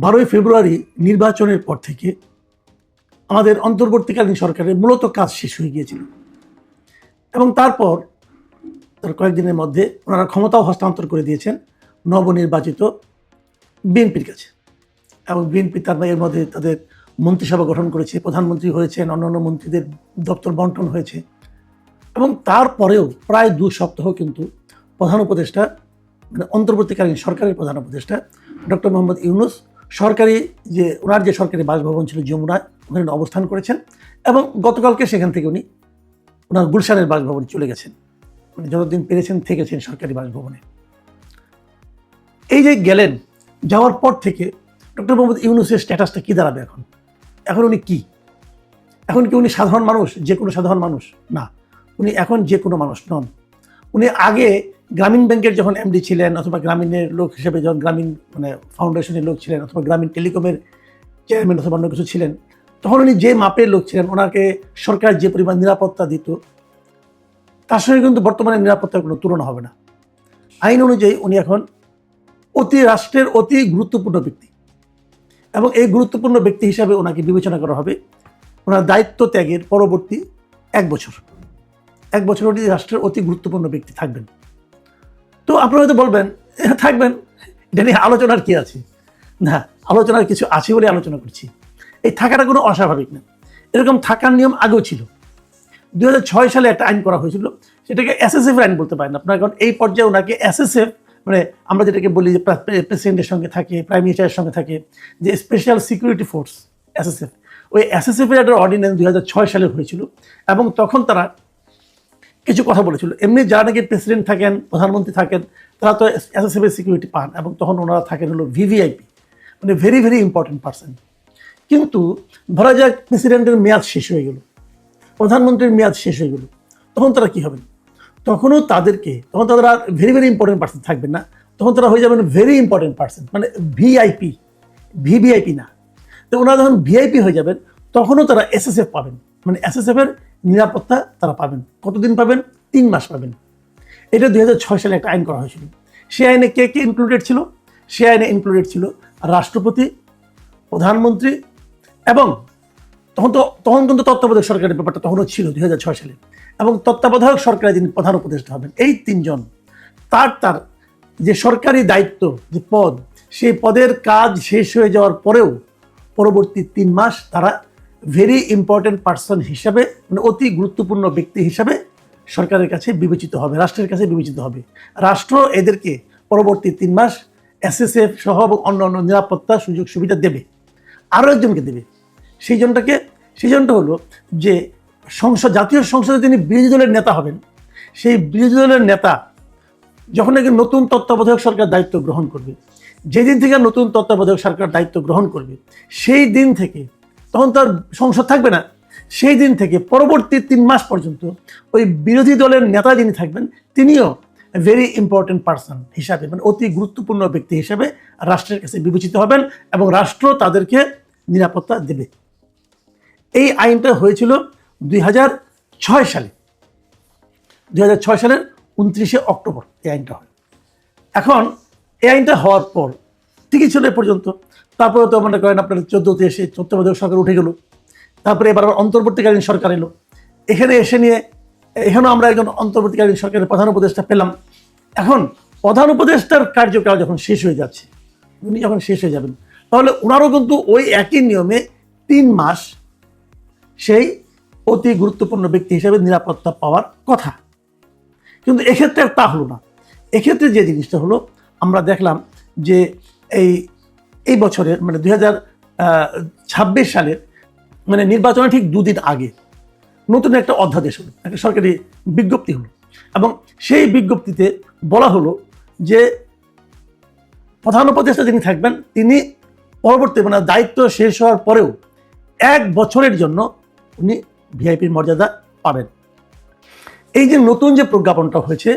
12ই ফেব্রুয়ারি নির্বাচনের পর থেকে আমাদের অন্তর্বর্তীকালীন সরকারের মূলত কাজ শেষ হয়ে গিয়েছিল এবং তারপর তার কয়েকদিনের মধ্যে ওনারা ক্ষমতাও হস্তান্তর করে দিয়েছেন নবনির্বাচিত বিএনপির কাছে। এবং বিএনপি তার এর মধ্যে তাদের মন্ত্রিসভা গঠন করেছে, প্রধানমন্ত্রী হয়েছেন, অন্যান্য মন্ত্রীদের দপ্তর বন্টন হয়েছে। এবং তারপরেও প্রায় 2 সপ্তাহ কিন্তু প্রধান উপদেষ্টা মানে অন্তর্বর্তীকালীন সরকারের প্রধান উপদেষ্টা ডক্টর মোহাম্মদ ইউনূস ওনার যে সরকারি বাসভবন ছিল যমুনায়, ওখানে অবস্থান করেছেন এবং গতকালকে সেখান থেকে উনি ওনার গুলশানের বাসভবনে চলে গেছেন, মানে যতদিন পেরেছেন থেকেছেন সরকারি বাসভবনে। এই যে গেলেন, যাওয়ার পর থেকে ডক্টর মোহাম্মদ ইউনূসের স্ট্যাটাসটা কী দাঁড়াবে এখন উনি কি? এখন কি উনি সাধারণ মানুষ, যে কোনো সাধারণ মানুষ? না, উনি এখন যে কোনো মানুষ নন। উনি আগে গ্রামীণ ব্যাংকের যখন এমডি ছিলেন, অথবা গ্রামীণের লোক হিসেবে যখন গ্রামীণ ফাউন্ডেশনের লোক ছিলেন, অথবা গ্রামীণ টেলিকমের চেয়ারম্যান অথবা অন্য কিছু ছিলেন, তখন উনি যে মাপের লোক ছিলেন, ওনাকে সরকার যে পরিমাণ নিরাপত্তা দিত, তার সঙ্গে কিন্তু বর্তমানে নিরাপত্তার কোনো তুলনা হবে না। আইন অনুযায়ী উনি এখন রাষ্ট্রের অতি গুরুত্বপূর্ণ ব্যক্তি এবং এই গুরুত্বপূর্ণ ব্যক্তি হিসাবে ওনাকে বিবেচনা করা হবে ওনার দায়িত্ব ত্যাগের পরবর্তী 1 বছর উনি রাষ্ট্রের অতি গুরুত্বপূর্ণ ব্যক্তি থাকবেন। তো আপনারা হয়তো বলবেন থাকবেন, এটা নিয়ে আলোচনার কি আছে? না, আলোচনার কিছু আছে বলে আলোচনা করছি। এই থাকাটা কোনো অস্বাভাবিক না, এরকম থাকার নিয়ম আগেও ছিল। 2006 সালে একটা আইন করা হয়েছিল, সেটাকে এসএসএফ আইন বলতে পারেন আপনার, কারণ এই পর্যায়ে ওনাকে এসএসএফ মানে আমরা যেটাকে বলি যে প্রেসিডেন্টের সঙ্গে থাকে, প্রাইম মিনিস্টারের সঙ্গে থাকে, যে স্পেশাল সিকিউরিটি ফোর্স এসএসএফ, ওই এসএসএফের একটা অর্ডিন্যান্স 2006 সালে হয়েছিল এবং তখন তারা কিছু কথা বলেছিল। এমনি যারা নাকি প্রেসিডেন্ট থাকেন, প্রধানমন্ত্রী থাকেন, তারা তো এসএসএফের সিকিউরিটি পান এবং তখন ওনারা থাকেন হলো ভিভিআইপি, মানে ভেরি ভেরি ইম্পর্টেন্ট পার্সন। কিন্তু ধরা যাক প্রেসিডেন্টের মেয়াদ শেষ হয়ে গেল, প্রধানমন্ত্রীর মেয়াদ শেষ হয়ে গেল, তখন তারা কী হবেন? তখন তারা are very very important person থাকবেন না, তখন তারা হয়ে যাবেন ভেরি ইম্পর্টেন্ট পার্সন, মানে ভিভিআইপি না। তো ওনারা যখন ভিআইপি হয়ে যাবেন, তখনও তারা এসএসএফ পাবেন, মানে এসএসএফের নিরাপত্তা তারা পাবেন। কতদিন পাবেন? 3 মাস পাবেন। এটা 2006 সালে একটা আইন করা হয়েছিল। সেই আইনে কে ইনক্লুডেড ছিল? সেই আইনে ইনক্লুডেড ছিল রাষ্ট্রপতি, প্রধানমন্ত্রী এবং তখন কিন্তু তত্ত্বাবধায়ক সরকারের ব্যাপারটা তখনও ছিল 2006 সালে, এবং তত্ত্বাবধায়ক সরকারের যিনি প্রধান উপদেষ্টা হবেন, এই 3 জন তার যে সরকারি দায়িত্ব, যে পদ, সেই পদের কাজ শেষ হয়ে যাওয়ার পরেও পরবর্তী 3 মাস তারা ভেরি ইম্পর্টেন্ট পার্সন হিসাবে, মানে অতি গুরুত্বপূর্ণ ব্যক্তি হিসাবে সরকারের কাছে বিবেচিত হবে, রাষ্ট্রের কাছে বিবেচিত হবে। রাষ্ট্র এদেরকে পরবর্তী 3 মাস এসএসএফ সহ এবং অন্য নিরাপত্তা সুযোগ সুবিধা দেবে, আরও একজনকে দেবে। সেই জনটা হলো যে জাতীয় সংসদে তিনি বিরোধী দলের নেতা হবেন। সেই বিরোধী দলের নেতা যখন নাকি নতুন তত্ত্বাবধায়ক সরকার দায়িত্ব গ্রহণ করবে, যেদিন থেকে নতুন তত্ত্বাবধায়ক সরকার দায়িত্ব গ্রহণ করবে, সেই দিন থেকে, তখন তার সংসদ থাকবে না, সেই দিন থেকে পরবর্তী 3 মাস পর্যন্ত ওই বিরোধী দলের নেতা যিনি থাকবেন, তিনিও ভেরি ইম্পর্টেন্ট পার্সন হিসাবে, মানে অতি গুরুত্বপূর্ণ ব্যক্তি হিসাবে রাষ্ট্রের কাছে বিবেচিত হবেন এবং রাষ্ট্র তাদেরকে নিরাপত্তা দেবে। এই আইনটা হয়েছিল 2006 সালে, 2006 সালের 29শে অক্টোবর এই আইনটা হয়। এখন এই আইনটা হওয়ার পর ঠিকই ছিল এ পর্যন্ত। তারপরে তো মনে করেন আপনার 14তে এসে তত্ত্বাবধায়ক সরকার উঠে গেল, তারপরে এবার অন্তর্বর্তীকালীন সরকার এলো। এখানেও আমরা একজন অন্তর্বর্তীকালীন সরকারের প্রধান উপদেষ্টা পেলাম। এখন প্রধান উপদেষ্টার কার্যকাল যখন শেষ হয়ে যাচ্ছে, উনি যখন শেষ হয়ে যাবেন, তাহলে ওনারও কিন্তু ওই একই নিয়মে 3 মাস সেই অতি গুরুত্বপূর্ণ ব্যক্তি হিসেবে নিরাপত্তা পাওয়ার কথা। কিন্তু এক্ষেত্রে তা হলো না। এক্ষেত্রে যে জিনিসটা হলো, আমরা দেখলাম যে এই বছরের মানে 2026 সালের মানে নির্বাচনের ঠিক 2 দিন আগে নতুন একটা অধ্যাদেশ হলো, একটা সরকারি বিজ্ঞপ্তি হলো, এবং সেই বিজ্ঞপ্তিতে বলা হলো যে প্রধান উপদেষ্টা যিনি থাকবেন, তিনি পরবর্তী মানে দায়িত্ব শেষ হওয়ার পরেও 1 বছরের জন্য উনি ভিআইপির মর্যাদা পাবেন। এই যে নতুন যে প্রজ্ঞাপনটা হয়েছে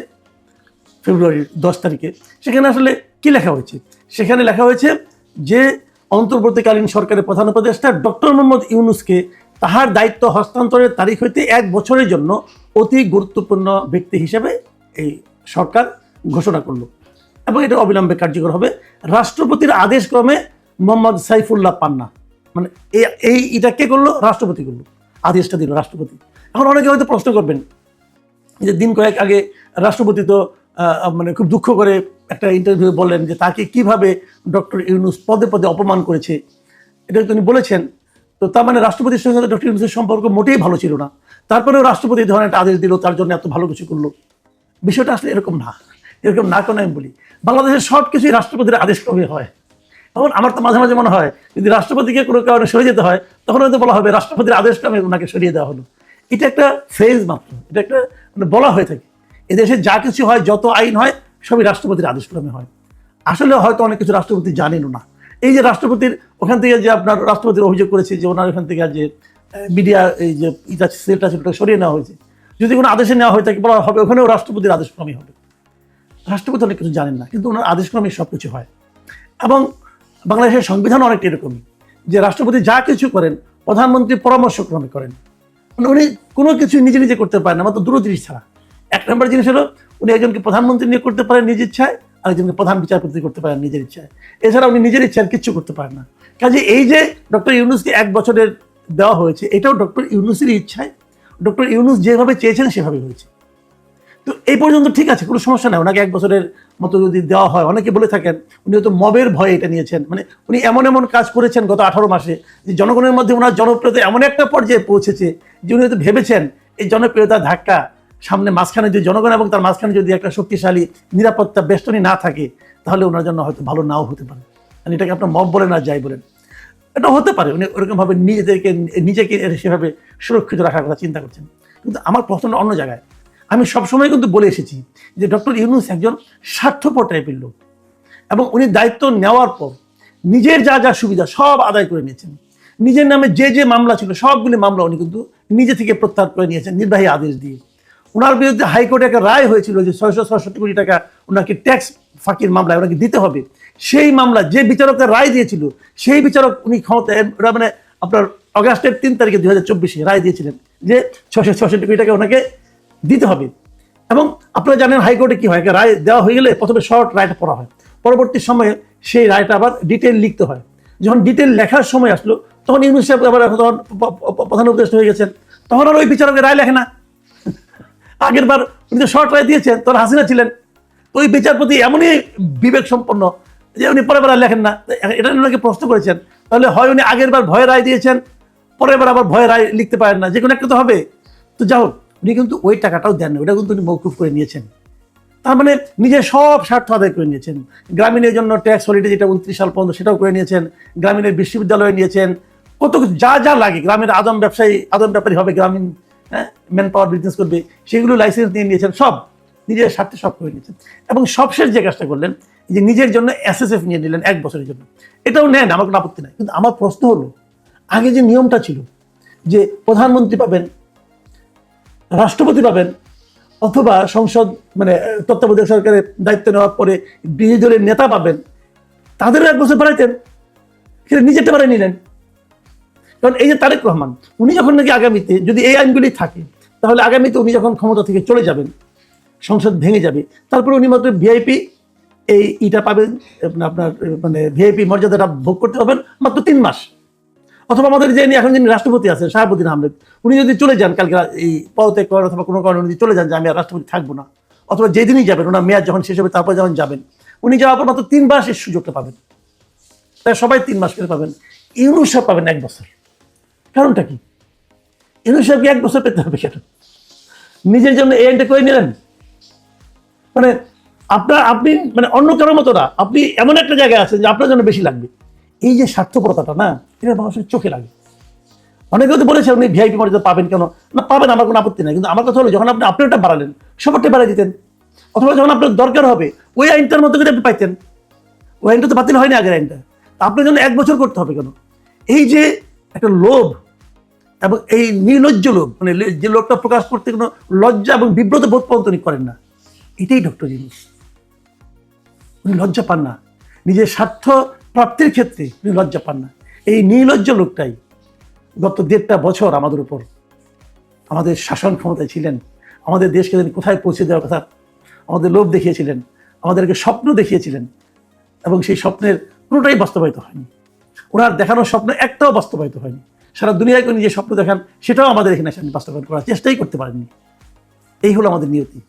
ফেব্রুয়ারির 10 তারিখে, সেখানে আসলে কি লেখা হয়েছে? সেখানে লেখা হয়েছে যে অন্তর্বর্তীকালীন সরকারের প্রধান উপদেষ্টা ডক্টর মোহাম্মদ ইউনূসকে তাহার দায়িত্ব হস্তান্তরের তারিখ হইতে 1 বছরের জন্য অতি গুরুত্বপূর্ণ ব্যক্তি হিসেবে এই সরকার ঘোষণা করলো এবং এটা অবিলম্বে কার্যকর হবে। রাষ্ট্রপতির আদেশক্রমে মোহাম্মদ সাইফুল্লাহ পান্না, মানে এটা কে করলো? রাষ্ট্রপতি করলো, আদেশটা দিল রাষ্ট্রপতি। এখন অনেকে হয়তো প্রশ্ন করবেন যে দিন কয়েক আগে রাষ্ট্রপতি তো মানে খুব দুঃখ করে একটা ইন্টারভিউ বললেন যে তাকে কিভাবে ডক্টর ইউনূস পদে পদে অপমান করেছে, এটা তিনি বলেছেন। তো তার মানে রাষ্ট্রপতির সঙ্গে ডক্টর ইউনূসের সম্পর্ক মোটেই ভালো ছিল না, তারপরেও রাষ্ট্রপতি এই ধরনের একটা আদেশ দিল, তার জন্য এত ভালো কিছু করলো। বিষয়টা আসলে এরকম না, এরকম না কেন আমি বলি, বাংলাদেশের সব কিছুই রাষ্ট্রপতির আদেশ ক্রমে হয়। এখন আমার তো মাঝে মাঝে মনে হয় যদি রাষ্ট্রপতিকে কোনো কারণে সরিয়ে যেতে হয় তখন হয়তো বলা হবে রাষ্ট্রপতির আদেশ ক্রমে ওনাকে সরিয়ে দেওয়া হলো। এটা একটা ফেজ মাত্র, এটা একটা মানে বলা হয়ে থাকে। এদেশে যা কিছু হয়, যত আইন হয়, সবই রাষ্ট্রপতির আদেশ ক্রমে হয়। আসলে হয়তো অনেক কিছু রাষ্ট্রপতি জানেনও না। এই যে রাষ্ট্রপতির ওখান থেকে যে আপনার রাষ্ট্রপতির অভিযোগ করেছে যে ওনার ওখান থেকে যে মিডিয়া এই যে সেলটা ছিল সরিয়ে নেওয়া হয়েছে, যদি কোনো আদেশে নেওয়া হয়ে থাকে বলা হবে ওখানেও রাষ্ট্রপতির আদেশ ক্রমে হবে। রাষ্ট্রপতি অনেক কিছু জানেন না, কিন্তু ওনার আদেশ ক্রমে সব কিছু হয়। এবং বাংলাদেশের সংবিধান অনেকটা এরকমই, যে রাষ্ট্রপতি যা কিছু করেন প্রধানমন্ত্রী পরামর্শক্রমে করেন। মানে উনি কোনো কিছু নিজে নিজে করতে পারেন না, মাত্র দুটো জিনিস ছাড়া। এক নম্বর জিনিস হলো উনি একজনকে প্রধানমন্ত্রী নিয়োগ করতে পারেন নিজের ইচ্ছায়, আরেকজনকে প্রধান বিচারপতি করতে পারেন নিজের ইচ্ছায়। এছাড়া উনি নিজের ইচ্ছায় কিচ্ছু করতে পারেন না। কাজে এই যে ডক্টর ইউনূসকে 1 বছরের দেওয়া হয়েছে, এটাও ডক্টর ইউনূসেরই ইচ্ছায়, ডক্টর ইউনূস যেভাবে চেয়েছেন সেভাবে হয়েছে। তো এই পর্যন্ত ঠিক আছে, কোনো সমস্যা নাই। ওনাকে 1 বছরের মতো যদি দেওয়া হয়, অনেকে বলে থাকেন উনি হয়তো মবের ভয়ে এটা নিয়েছেন, মানে উনি এমন এমন কাজ করেছেন গত 18 মাসে যে জনগণের মধ্যে ওনার জনপ্রিয়তা এমন একটা পর্যায়ে পৌঁছেছে যে উনি হয়তো ভেবেছেন এই জনপ্রিয়তার ধাক্কা সামনে মাঝখানে যদি জনগণ এবং তার মাঝখানে যদি একটা শক্তিশালী নিরাপত্তা বেষ্টনী না থাকে তাহলে ওনার জন্য হয়তো ভালো নাও হতে পারে। মানে এটাকে আপনার মব বলেন আর যাই বলেন, এটা হতে পারে উনি ওরকমভাবে নিজেকে সেভাবে সুরক্ষিত রাখার কথা চিন্তা করছেন। কিন্তু আমার প্রশ্নটা অন্য জায়গায়। আমি সবসময় কিন্তু বলে এসেছি যে ডক্টর ইউনূস একজন স্বার্থপর টাইপের লোক, এবং উনি দায়িত্ব নেওয়ার পর নিজের যা যা সুবিধা সব আদায় করে নিয়েছেন। নিজের নামে যে যে মামলা ছিল সবগুলি মামলা উনি কিন্তু নিজে থেকে প্রত্যাহার করে নিয়েছেন নির্বাহী আদেশ দিয়ে। ওনার বিরুদ্ধে হাইকোর্টে একটা রায় হয়েছিল যে 666 কোটি টাকা ওনাকে ট্যাক্স ফাঁকির মামলায় ওনাকে দিতে হবে। সেই মামলা যে বিচারকের রায় দিয়েছিল সেই বিচারক উনি ক্ষমতায় মানে আপনার অগাস্টের 3 তারিখে 2024 রায় দিয়েছিলেন যে 666 কোটি টাকা ওনাকে দিতে হবে। এবং আপনারা জানেন হাইকোর্টে কি হয়, রায় দেওয়া হয়ে গেলে প্রথমে শর্ট রায়টা পড়া হয়, পরবর্তী সময়ে সেই রায়টা আবার ডিটেল লিখতে হয়। যখন ডিটেল লেখার সময় আসলো তখন ইউনূস সাহেব আবার তখন প্রধান উপদেষ্টা হয়ে গেছেন, তখন আর ওই বিচারকের রায় লেখে না। আগের বার উনি তো শর্ট রায় দিয়েছেন, তখন হাসিনা ছিলেন। ওই বিচারপতি এমনই বিবেক সম্পন্ন যে উনি পরের বার লেখেন না। এটা ওনাকে প্রশ্ন করেছেন, তাহলে হয় উনি আগের বার ভয়ে রায় দিয়েছেন, পরের বার আবার ভয়ে রায় লিখতে পারেন না, যে কোনো একটা তো হবে। তো যাই হোক, উনি কিন্তু ওই টাকাটাও দেন না, ওটা কিন্তু উনি মৌকুফ করে নিয়েছেন। তার মানে নিজের সব স্বার্থ আদায় করে নিয়েছেন। গ্রামীণের জন্য ট্যাক্স হলিডে যেটা 29 সাল পর্যন্ত সেটাও করে নিয়েছেন, গ্রামীণের বিশ্ববিদ্যালয়ে নিয়েছেন, কত কিছু যা যা লাগে, গ্রামের আদম ব্যাপারী হবে, গ্রামীণ ম্যান পাওয়ার বিজনেস করবে, সেগুলো লাইসেন্স নিয়ে নিয়েছেন, সব নিজের স্বার্থে সব করে নিয়েছেন। এবং সবশেষ যে কাজটা করলেন যে নিজের জন্য SSF নিয়ে নিলেন 1 বছরের জন্য, এটাও নেন, আমার কোনো আপত্তি নাই। কিন্তু আমার প্রশ্ন হলো, আগে যে নিয়মটা ছিল যে প্রধানমন্ত্রী পাবেন, রাষ্ট্রপতি পাবেন, অথবা সংসদ মানে তত্ত্বাবধায়ক সরকারের দায়িত্ব নেওয়ার পরে বিরোধী দলের নেতা পাবেন, তাদেরও 1 বছর বাড়াইতেন, সেটা নিজেরটা বাড়াই নিলেন। কারণ এই যে তারেক রহমান, উনি যখন নাকি আগামীতে যদি এই আইনগুলি থাকে তাহলে আগামীতে উনি যখন ক্ষমতা থেকে চলে যাবেন, সংসদ ভেঙে যাবে, তারপরে উনি মাত্র ভিআইপি ইটা পাবেন, আপনার মানে ভিআইপি মর্যাদাটা ভোগ করতে পারবেন মাত্র 3 মাস। অথবা আমাদের যে এখন যিনি রাষ্ট্রপতি আছেন শাহাবুদ্দিন আহমেদ, উনি যদি চলে যান কালকে এই পদত্যাগ করেন অথবা কোনো কারণে উনি চলে যান যে আমি আর রাষ্ট্রপতি থাকবো না, অথবা যেদিনই যাবেন ওনার মেয়াদ যখন শেষ হবে তারপর যখন যাবেন, উনি যাওয়ার পর মাত্র 3 মাস এই সুযোগটা পাবেন। তাই সবাই 3 মাস করে পাবেন, ইউনূস সাহেব পাবেন 1 বছর। কারণটা কি? ইউনূস সাহেবকে 1 বছর পেতে হবে কেন? নিজের জন্য এই আইনটা করে নিলেন। মানে আপনি মানে অন্য কারোর মতো না, আপনি এমন একটা জায়গায় আছেন যে আপনার জন্য বেশি লাগবে। এই যে স্বার্থপরতাটা না, এটা মানুষের চোখে লাগে। অনেকে তো বলেছে উনি ভিআইপি মর্যাদা পাবেন কেন, না পাবেন, আমার কোনো আপত্তি নাই। কিন্তু আমার কথা হলো যখন আপনি আপনারটা বাড়ালেন, সবারটা বাড়াই দিতেন, অথবা যখন আপনার দরকার হবে ওই আইনটার মতো করে আপনি পাইতেন। ওই আইনটা তো বাতিল হয়নি আগের আইনটা, আপনার জন্য 1 বছর করতে হবে কেন? এই যে একটা লোভ এবং এই নির্লজ্জ লোভ, মানে যে লোভটা প্রকাশ করতে কোনো লজ্জা এবং বিব্রত বোধ পর্যন্ত উনি করেন না, এটাই ডক্টর ইউনূস। উনি লজ্জা পান না, নিজের স্বার্থ প্রাপ্তির ক্ষেত্রে উনি লজ্জা পান না। এই নির্লজ্জ লোকটাই গত 1.5 বছর আমাদের উপর, আমাদের শাসন ক্ষমতায় ছিলেন, আমাদের দেশকে কোথায় পৌঁছে দেওয়ার কথা আমাদের লোভ দেখিয়েছিলেন, আমাদেরকে স্বপ্ন দেখিয়েছিলেন, এবং সেই স্বপ্নের কোনোটাই বাস্তবায়িত হয়নি। ওনার দেখানো স্বপ্ন একটাও বাস্তবায়িত হয়নি। সারা দুনিয়াকে উনি যে স্বপ্ন দেখান সেটাও আমাদের এখানে বাস্তবায়ন করার চেষ্টাই করতে পারেননি। এই হলো আমাদের নিয়তি।